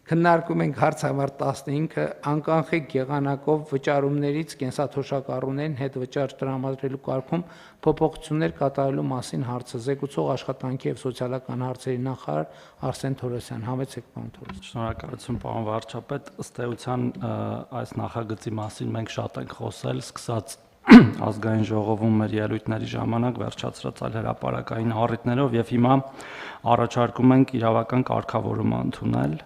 Քննարկում ենք հարց համար 15-ը անկախիկ եղանակով վճարումներից կենսաթոշակառուներին հետ վճար տրամադրելու կարգում փոփոխություններ կատարելու մասին հարցը զեկուցող աշխատանքի եւ սոցիալական հարցերի նախարար Արսեն Թորոսյան համեցեք պարոն Թորոսյան։ Շնորհակալություն պարոն վարչապետ, ըստ էության այս նախագծի մասին մենք շատ ենք խոսել, սկսած ազգային ժողովում մեր ելույթների ժամանակ վերջացրած այլ հրապարակային առիթներով եւ հիմա առաջարկում ենք իրավական կարգավորումը ընդունել։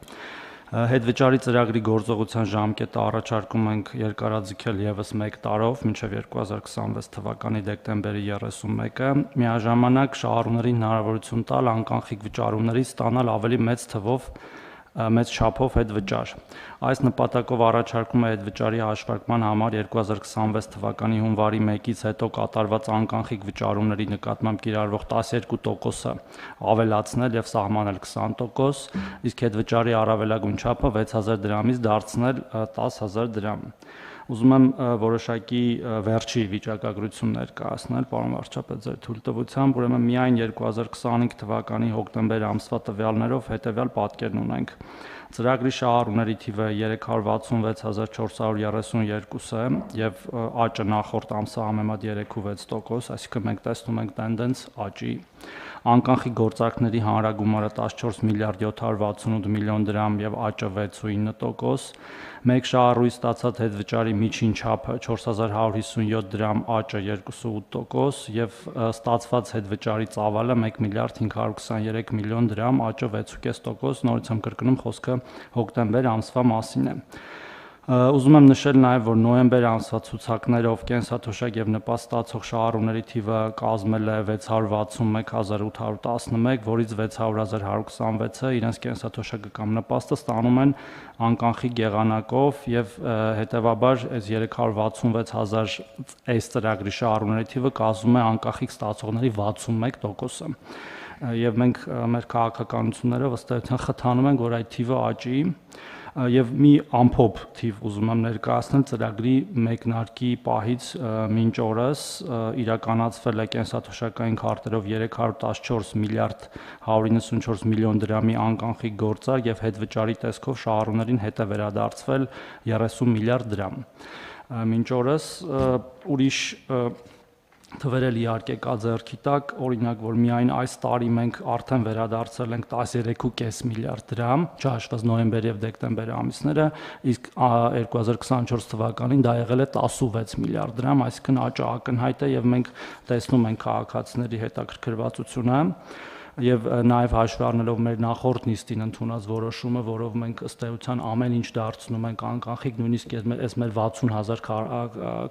Հետվճարի ծրագրի գործողության ժամկետը առաջարկում ենք երկարաձգել եւս 1 տարով, մինչեւ 2026 թվականի դեկտեմբերի 31-ը, միաժամանակ շահառուներին հնարավորություն տալ անկախիկ վճարումներից ստանալ ավելի մեծ չափով հետվճար։ Այս նպատակով առաջարկում է հետվճարի հաշվարկման համար 2026 թվականի հունվարի 1-ից հետո կատարված անկախիկ վճարումների նկատմամբ կիրառվող 12%-ը ավելացնել եւ սահմանել 20%, իսկ հետվճարի առավելագույն չափը 6000 դրամից դարձնել 10000 դրամ։ Ուզում եմ որոշակի վերջի վիճակագրություն ներկայացնել, պարոն վարչապետ, ձեր թույլտվությամբ, ուրեմն միայն 2025 թվականի հոկտեմբեր ամսվա տվյալներով հետևյալ պատկերն ունենք։ Ծրագրի շահառուների թիվը 360432 է եւ աճը նախորդ ամսը համեմատ 3.6%, այսինքն մենք տեսնում ենք տենդենց աճի։ Անկախի գործարքների հանրագումարը 14 միլիարդ 768 միլիոն դրամ եւ աճը 6.9%, մեկ շահառուի ստացած հետվճարի միջին չափը 4157 դրամ, աճը 2.8% եւ ստացված հետվճարի ծավալը 1 միլիարդ 523 միլիոն դրամ, աճը 6.5%, նորից եմ կրկնում, խոսքը հոկտեմբեր ամսվա մասին է։ Ուզում եմ նշել նաև, որ նոյեմբեր ամսվա ցուցակներով կենսաթոշակ եւ նպաստ ստացող շահառուների թիվը կազմել է 661811, որից 600126-ը իրենց կենսաթոշակը կամ նպաստը ստանում են անկախիկ եղանակով եւ հետեւաբար այս 366000 այս ծրագրի շահառուների թիվը կազմում է անկախիկ ստացողների 61%-ը։ Եվ մենք մեր քաղաքականություններով ըստ էության խթանում ենք, որ այդ թիվը աճի եւ մի ամփոփ թիվ ուզում եմ ներկայացնել ծրագրի մեկնարկի պահից մինչ օրս իրականացվել է կենսաթոշակային քարտերով 314 միլիարդ 194 միլիոն դրամի անկախիկ գործարք եւ հետվճարի տեսքով շահառուներին հետ է վերադարձվել 30 միլիարդ դրամ։ Մինչ օրս ուրիշ թվեր էլ իհարկե կա ձեռքի տակ, օրինակ, որ միայն այս տարի մենք արդեն վերադարձել ենք 13.5 միլիարդ դրամ, չհաշված նոյեմբեր եւ դեկտեմբեր ամիսները, իսկ 2024 թվականին դա եղել է 16 միլիարդ դրամ, այսինքն աճը ակնհայտ է եւ մենք տեսնում ենք քաղաքացիների հետաքրքրվածությունը եւ նաեւ հաշվի առնելով մեր նախորդ նիստին ընդունած որոշումը, որով մենք ըստ էության ամեն ինչ դարձնում ենք անկախիկ, նույնիսկ այս մեր 60000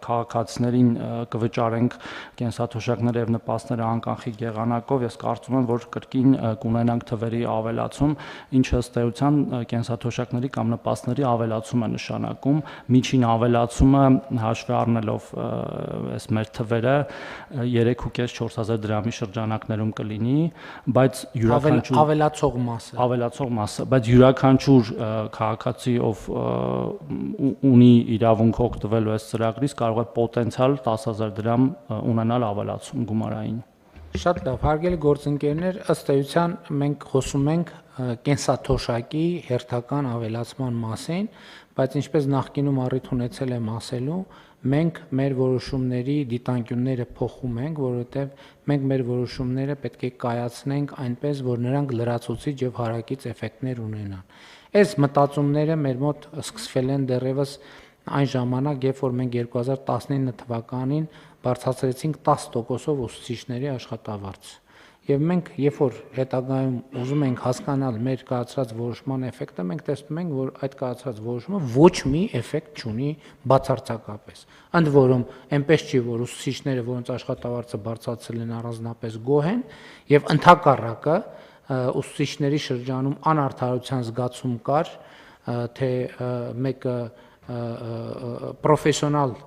քաղաքացիներին կվճարենք կենսաթոշակները եւ նպաստները անկախիկ եղանակով, ես կարծում եմ, որ կրկին կունենանք թվերի ավելացում, ինչը ըստ էության կենսաթոշակների կամ նպաստների ավելացում է նշանակում, միջին ավելացումը հաշվի առնելով այս մեր թվերը 3.5-4000 դրամի շրջանակներում կլինի, բայց յուրաքանչյուր ավելացող մասը, բայց յուրաքանչյուր քաղաքացի, ով ունի իրավունք օգտվելու այս ծրագրից, կարող է պոտենցիալ 10000 դրամ ունենալ ավելացում գումարային։ Շատ լավ, հարգելի գործընկերներ, ըստ էության մենք խոսում ենք կենսաթոշակի հերթական ավելացման մասին, բայց ինչպես նախկինում առիթ ունեցել եմ ասելու, մենք մեր որոշումների դիտանկյունները փոխում ենք, որովհետև մենք մեր որոշումները պետք է կայացնենք այնպես, որ նրանք լրացուցիչ եւ հարակից էֆեկտներ ունենան։ Այս մտածումները մեր մոտ սկսվել են դեռևս այն ժամանակ, երբ որ մենք 2019 թվականին բարձրացրեցինք 10%-ով ուսուցիչների աշխատավարձ։ Եվ մենք, երբ որ հետագայում ուզում ենք հասկանալ մեր կայացրած որոշման էֆեկտը, մենք տեսնում ենք, որ այդ կայացրած որոշումը ոչ մի էֆեկտ չունի բացարձակապես։ Ընդ որում, այնպես չի, որ ուսուցիչները, որոնց աշխատավարձը բարձրացել են, առանձնապես գոհ են, եւ ընդհակառակը ուսուցիչների շրջանում անարդարության զգացում կար, թե մեկը պրոֆեսիոնալ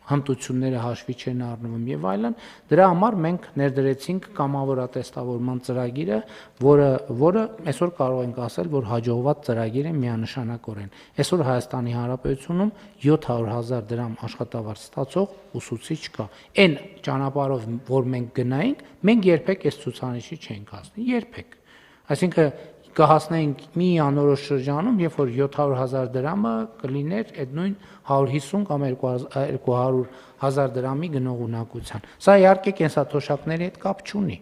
հմտությունները հաշվի չեն առնվում եւ այլն, դրա համար մենք ներդրեցինք կամավորատեստավորման ծրագիրը, որը այսօր կարող ենք ասել, որ հաջողված ծրագիր է միանշանակորեն։ Այսօր Հայաստանի Հանրապետությունում 700,000 դրամ աշխատավարձ ստացող ուսուցիչ կա։ Այն ճանապարհով, որ մենք գնայինք, մենք երբեք այս ցուցանիշի չենք հասնի, երբեք։ Այսինքն կհասնեինք մի անորոշ շրջանում, երբ որ 700,000 դրամը կլիներ այդ նույն 150 կամ 200,000 դրամի գնողունակության։ Սա իհարկե կենսաթոշակների հետ կապ չունի,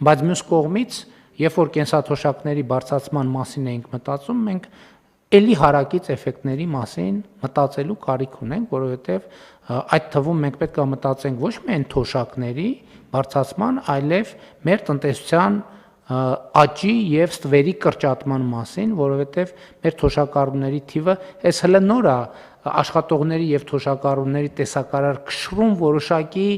բայց մյուս կողմից, երբ որ կենսաթոշակների բարձրացման մասին էինք մտածում, մենք էլի հարակից էֆեկտների մասին մտածելու կարիք ունենք, որովհետև այդ թվում մենք պետք է մտածենք ոչ միայն թոշակների բարձրացման, այլև մեր տնտեսության աճի եւ ստվերի կրճատման մասին, որովհետեւ մեր թոշակառուների թիվը այս հələ նոր է աշխատողների եւ թոշակառուների տեսակարար քշրում որոշակի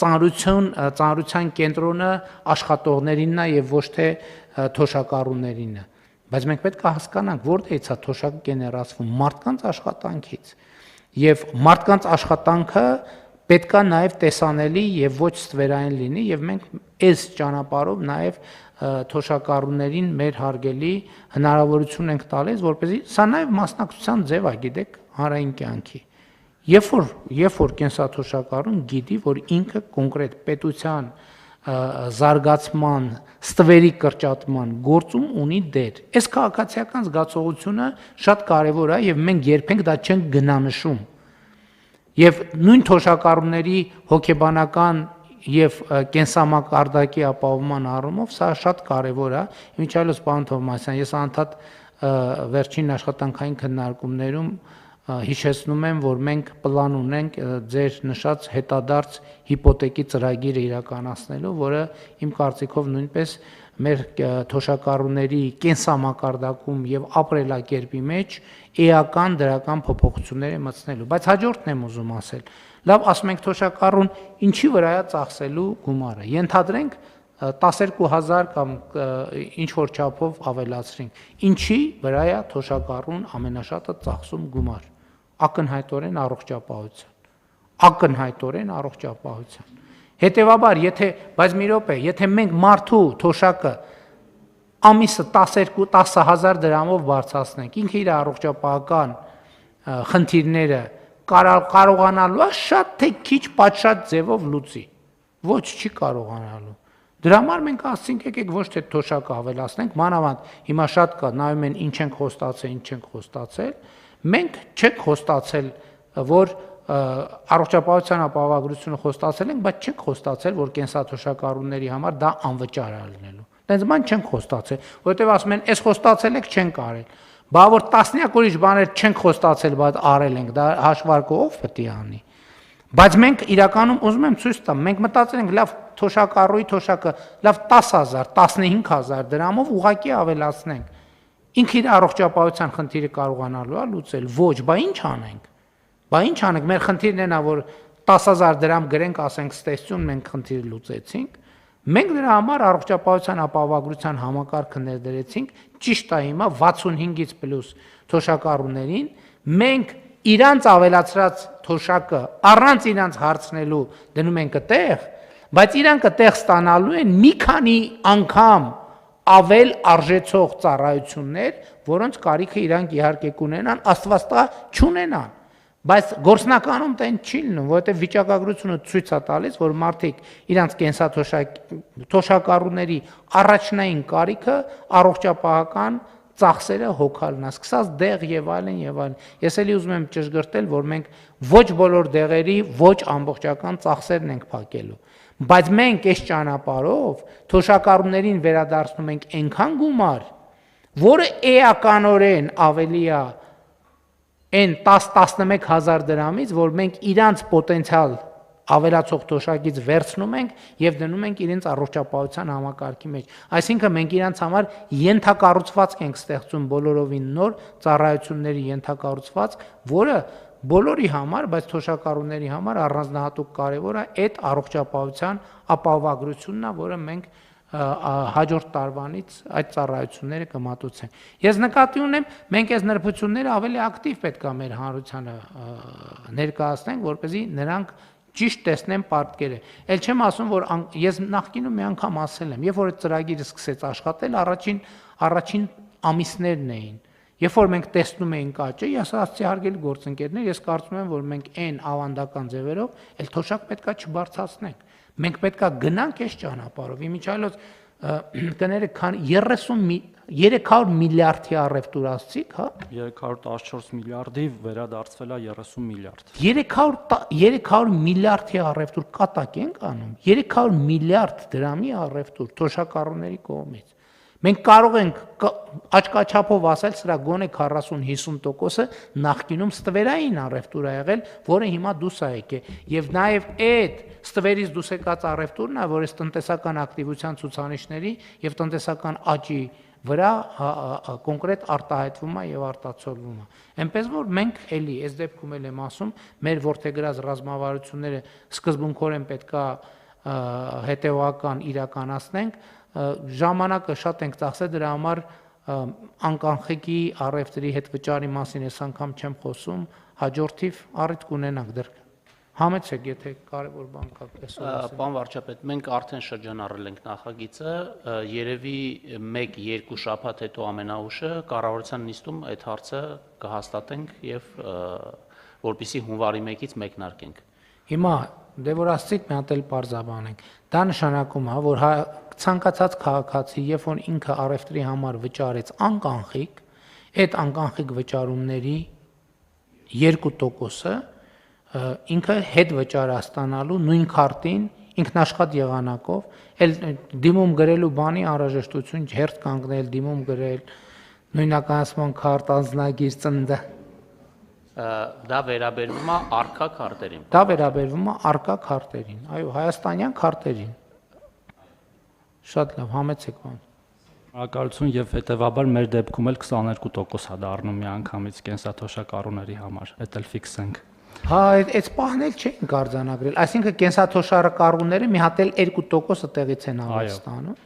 ծանրության կենտրոնը աշխատողներինն է եւ ոչ թե թոշակառուներինը, բայց մենք պետք է հասկանանք որտեղից է թոշակը գեներացվում մարդկանց աշխատանքից եւ մարդկանց աշխատանքը պետքա նաև տեսանելի եւ ոչ ստվերային լինի եւ մենք այս ճանապարհով նաև թոշակառուներին մեր հարգելի հնարավորություն ենք տալիս, որպեսզի սա նաև մասնակցության ձև է, գիտեք, հանրային կյանքի։ Երբ որ կենսաթոշակառուն գիտի, որ ինքը կոնկրետ պետության զարգացման, ստվերի կրճատման գործում ունի դեր։ Այս քաղաքացիական զգացողությունը շատ կարևոր է եւ մենք երբեք դա չենք գնանշում։ Եվ նույն թոշակառուների հոգեբանական եւ կենսամակարդակի ապահովման առումով սա շատ կարեւոր է։ Ինչալոց պարոն Թովմասյան, ես անդադ վերջին աշխատանքային քննարկումներում հիշեցնում եմ, որ մենք պլան ունենք ձեր նշած հետադարձ հիպոթեկի ծրագիրը իրականացնելու, որը իմ կարծիքով նույնպես մեր թոշակառուների կենսամակարդակում եւ ապրելակերպի մեջ էական դրական փոփոխություններ է մտցնելու, բայց հաջորդն եմ ուզում ասել։ Լավ, ասում ենք թոշակառուն ինչի վրա է ծախսելու գումարը։ Ենթադրենք 12,000 կամ ինչ որ չափով ավելացրենք։ Ինչի վրա է թոշակառուն ամենաշատը ծախսում գումար։ Ակնհայտորեն առողջապահության։ Ակնհայտորեն առողջապահության։ Հետևաբար, բայց մի րոպե, եթե մենք մարդու թոշակը ամիսը 10,000 դրամով բարձրացնենք, ինքը իր առողջապահական խնդիրները կարողանալու է շատ թե քիչ պատշաճ ձևով լուծի։ Ոչ, չի կարողանալու։ Դրա համար մենք ասենք եկեք ոչ թե թոշակը ավելացնենք, մանավանդ հիմա շատ կա, նայում են ինչ ենք խոստացել, ինչ չենք խոստացել, մենք չենք խոստացել, որ առողջապահության ապահովագրությունը խոստացել ենք, բայց չենք խոստացել, որ կենսաթոշակառուների համար դա անվճար է լինելու։ Դենց բան չենք խոստացել, որովհետև ասում են, այս խոստացել եք, չենք արել։ Բա որ տասնյակ ուրիշ բաներ չենք խոստացել, բայց արել ենք, դա հաշվարկը ով պետք է անի։ Բայց մենք իրականում ուզում եմ ցույց տամ, մենք մտածել ենք, լավ, թոշակառուի թոշակը, լավ 10,000, 15,000 դրամով ուղղակի ավելացնենք։ Ինքը իր առողջապահության խնդիրը կարողանալու է լուծել։ Ոչ, բա ինչ անենք։ Բա ինչ անենք, մեր խնդիրն է նա, որ 10,000 դրամ գրենք, ասենք, ստեսություն, մենք խնդիրը լուծեցինք։ Մենք դրա համար առողջապահության ապահովագրության համակարգը ներդրեցինք, ճիշտ է հիմա 65-ից պլյուս թոշակառուներին, մենք իրանց ավելացրած թոշակը առանց իրանց հարցնելու դնում ենք այդտեղ, բայց իրանք այդտեղ ստանալու են մի քանի անգամ ավել արժեցող ծառայություններ, որոնց կարիքը իրանք իհարկե կունենան, Աստված տա չունենան, բայց գործնականում տենց չի լինում, որովհետև վիճակագրությունը ցույց է տալիս, որ մարդիկ իրանք կենսաթոշակառուների առաջնային կարիքը առողջապահական ծախսերը հոգալն է, սկսած դեղ եւ այլն եւ այլն։ Ես էլի ուզում եմ ճշգրտել, որ մենք ոչ բոլոր դեղերի ոչ ամբողջական ծախսերն ենք փակելու, բայց մենք այս ճանապարհով թոշակառուներին վերադարձնում ենք այնքան գումար, որը էականորեն ավելի է այն 10-11,000 դրամից, որ մենք իրանց պոտենցիալ ավելացող թոշակից վերցնում ենք եւ դնում ենք իրենց առողջապահության համակարգի մեջ։ Այսինքն մենք իրանց համար ենթակառուցվածք ենք ստեղծում բոլորովին նոր ծառայությունների ենթակառուցվածք, որը բոլորի համար, բայց թոշակառուների համար առանձնահատուկ կարևոր է այդ առողջապահության ապահովագրությունն է, որը մենք հաջորդ տարվանից այդ ծառայությունները կմատուցենք։ Ես նկատի ունեմ, մենք այս նրբությունները ավելի ակտիվ պետք է մեր հանրությանը ներկայացնենք, որպեսզի նրանք ճիշտ տեսնեն պատկերը։ Էլ չեմ ասում, որ ես նախկինում մի անգամ ասել եմ, երբ որ այդ ծրագիրը սկսեց աշխատել, առաջին ամիսներն էին։ Երբ որ մենք տեսնում էինք աճը, ես ասացի հարգելի գործընկերներ, ես կարծում եմ, որ մենք այն ավանդական ձևերով էլ թոշակ պետքա չբարձրացնենք։ Մենք պետքա գնանք այս ճանապարհով։ Իմիջիայլոց կներեք, քան 300 միլիարդի առևտուր ասցիք, հա 314 միլիարդի վերադարձվել է 30 միլիարդ 300 միլիարդի առևտուր կատակ ենք անում 300 միլիարդ դրամի առևտուր թոշակառուների կողմից մենք կարող ենք աչքաչափով ասել սրա գոնե 40-50%-ը նախկինում ստվերային առևտուր է եղել որը հիմա դուրս է եկել եւ նաեւ այդ ստվերից դուրս եկած առևտուրն է որ այս տնտեսական ակտիվության ցուցանիշների եւ տնտեսական աճի վրա կոնկրետ արտահայտվում է եւ արտացոլվում է։ Էնպես որ մենք էլի այս դեպքում էլ եմ ասում, մեր ворթեգրած ռազմավարությունները սկզբունքորեն պետքա հետեւական իրականացնենք, ժամանակը շատ ենք ծախսել դրա համար անկանխիկի առևտրի հետ վճարի մասին այս անգամ չեմ խոսում, հաջորդիվ առիթ կունենանք դեռ համեցեք, եթե կարևոր բան կա այսօր։ Պարոն վարչապետ, մենք արդեն շրջանառել ենք նախագիծը, երևի 1-2 շաբաթ հետո ամենաուշը կառավարության նիստում այդ հարցը կհաստատենք եւ որպեսզի հունվարի 1-ից մեկնարկենք։ Հիմա դե որ ասցիք մի հատ էլ պարզաբանենք։ Դա նշանակում է, որ ցանկացած քաղաքացի, երբ որ ինքը առևտրի համար վճարեց անկանխիկ, այդ անկանխիկ վճարումների 2%-ը ինքը հետ վճար ստանալու նույն քարտին ինքնաշխատ եղանակով էլ դիմում գրելու բանի անհրաժեշտություն հերթ կանգնել դիմում գրել նույնականացման քարտ անձնագիր ծննդը դա վերաբերվում է արկա քարտերին դա վերաբերվում է արկա քարտերին այո հայաստանյան քարտերին շատ լավ համեցեք բան Շնորհակալություն եւ հետեւաբար մեր դեպքում էլ 22% է դառնում միանգամից կենսաթոշակառուների համար դա էլ ֆիքս ենք Հա, այդ պահն էլ չեն կարձանագրել, այսինքն կենսաթոշակառուները մի հատ էլ 2%-ը տեղից են ստանում։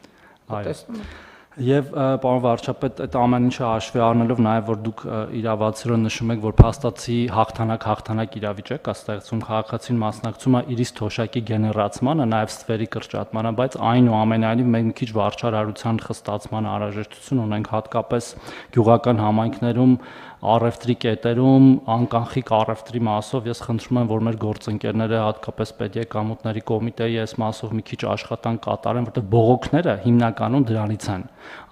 Տեսնում եք։ Եվ պարոն վարչապետ, այդ ամեն ինչը հաշվի առնելով նաև որ դուք իրավացիորեն նշում եք, որ փաստացի հաղթանակ իրավիճակ է ստեղծում քաղաքացին մասնակցում է իրից թոշակի գեներացմանը, նաև ստվերի կրճատմանը, բայց այնուամենայնիվ մենք մի քիչ վարչարարության խստացման անհրաժեշտություն ունենք հատկապես գյուղական համայնքներում առևտրի կետերում անկանխիկ առևտրի մասով ես խնդրում եմ որ մեր գործընկերները հատկապես պետեկամուտների կոմիտեի այս մասով մի քիչ աշխատանք կատարեն որտեղ բողոքները հիմնականում դրանից են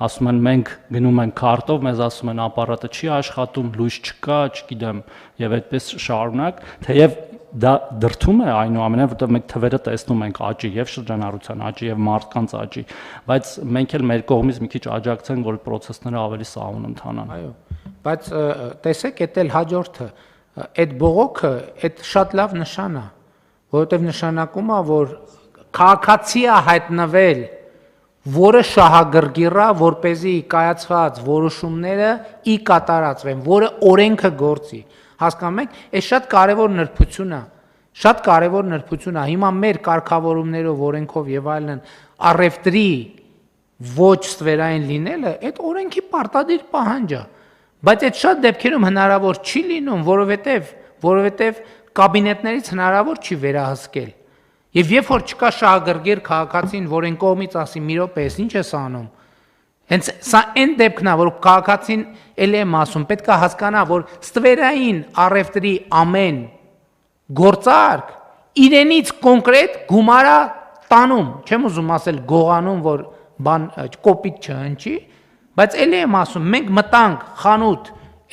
ասում են մենք գնում ենք քարտով մեզ ասում են ապարատը չի աշխատում լույս չկա չգիտեմ եւ այդպես շարունակ թեև դա դրթում է այնուամենայնիվ որտեղ մենք թվերը տեսնում ենք աճի եւ շրջանառության աճի եւ մարդկանց աճի բայց մենք էլ մեր կողմից մի քիչ աջակցենք որ process-ները ավելի սահուն ընթանան այո բայց տեսեք էդ էլ հաջորդը այդ բողոքը այդ շատ լավ նշան է որովհետեւ նշանակում է որ քաղաքացի է հայտնվել որը շահագրգիռ է որպեսզի կայացված որոշումները ի կատարածվեն որը օրենքը գործի հասկանում եք այս շատ կարևոր նրբություն է հիմա մեր կարգավորումներով օրենքով եւ այլն առևտրի ոչ ստվերային լինելը այդ օրենքի պարտադիր պահանջ է բայց այդ շատ դեպքերում հնարավոր չի լինում որովհետեւ կաբինետներից հնարավոր չի վերահսկել եւ երբ որ չկա շահագրգիռ քաղաքացին որ այն կողմից ասի մի րոպե ինչ ես անում հենց սա այն դեպքն է որ քաղաքացին էլ եմ ասում պետք է հասկանա որ ստվերային առևտրի ամեն գործարք իրենից կոնկրետ գումարա տանում չեմ ուզում ասել գողանում որ բան կոպիտ չհնչի բայց էլ եմ ասում մենք մտանք խանութ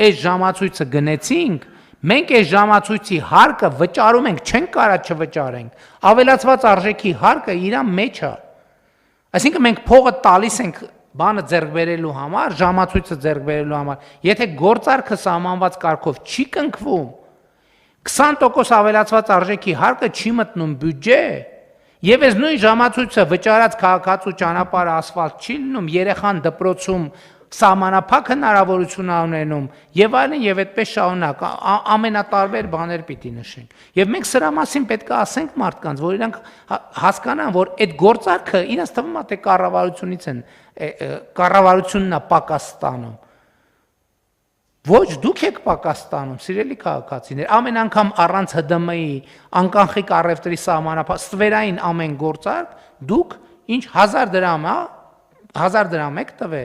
այս ժամացույցը գնեցինք մենք այս ժամացույցի հարկը վճարում ենք չենք կարա չվճարենք ավելացված արժեքի հարկը իր մեջ է այսինքն մենք փողը տալիս ենք բանը ձեռք բերելու համար ժամացույցը ձեռք բերելու համար եթե գործարքը սահմանված կարգով չի կնքվում 20% ավելացված արժեքի հարկը չի մտնում բյուջե եւ այս նույն ժամացույցը վճարած քաղաքացու ճանապարհը ասֆալտ չի լինում երեխան դպրոցում սահմանափակ հնարավորություն ունենում եւ այլն եւ այդպես շարունակ ամենատարբեր բաներ պիտի նշենք եւ մենք սրա մասին պետք է ասենք մարդկանց որ իրանք հասկանան որ այդ գործարքը իրենց թվում է թե կառավարությունն է պակաս ստանում ոչ դուք եք պակաս ստանում սիրելի քաղաքացիներ ամեն անգամ առանց ՀԴՄ-ի անկանխիկ առևտրի սահմանափակ ստվերային ամեն գործարք դուք ինչ 1000 դրամ 1000 դրամ եք տվե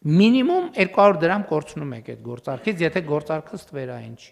մինիմում 200 դրամ կորցնում եք այդ գործարքից, եթե գործարքը ստվերային չի։